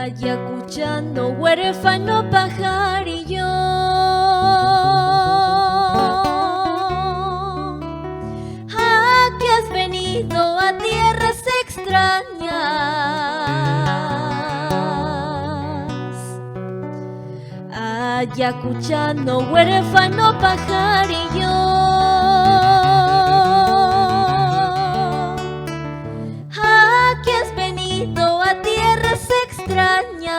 Ayacuchano, huérfano pajarillo, que has venido a tierras extrañas. Ayacuchano, huérfano pajarillo, que has venido a tierras extrañas.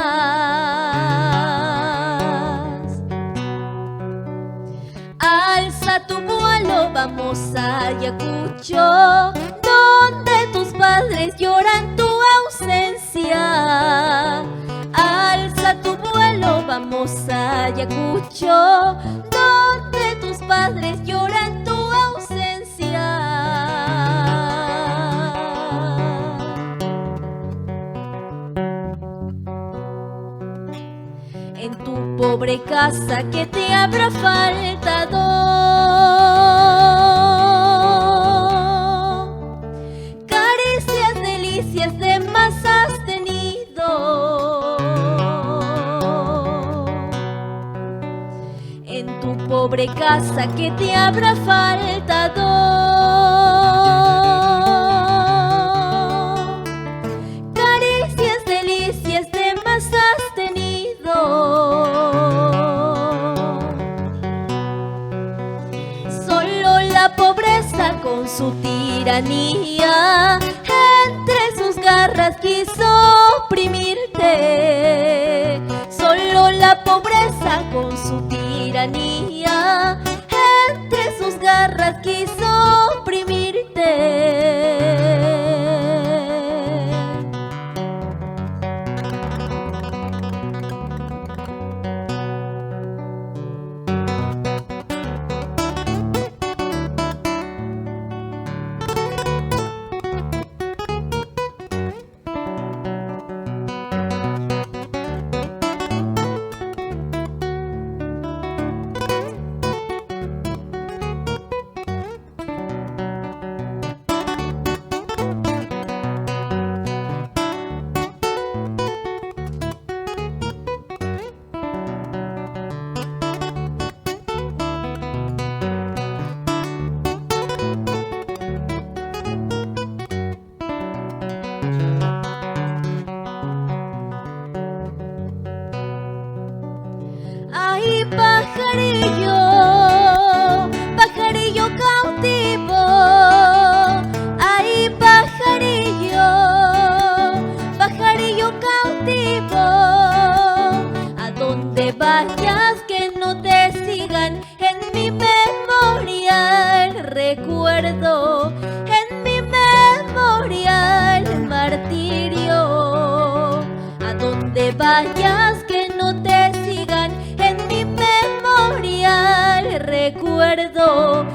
Alza tu vuelo, vamos a Ayacucho, donde tus padres lloran tu ausencia. Alza tu vuelo, vamos a Ayacucho, donde tus padres lloran tu ausencia. En tu pobre casa que te habrá faltado, caricias, delicias de más has tenido. En tu pobre casa que te habrá faltado, caricias, delicias de más has tenido. Solo la pobreza con su tiranía entre sus garras quiso oprimirte. Solo la pobreza con su tiranía entre sus garras quiso oprimirte. Ay, pajarillo, pajarillo cautivo. Ay, pajarillo, pajarillo cautivo. A donde vayas que no te sigan en mi memoria el recuerdo, en mi memoria el martirio. A donde vayas que no te sigan en mi memoria el recuerdo,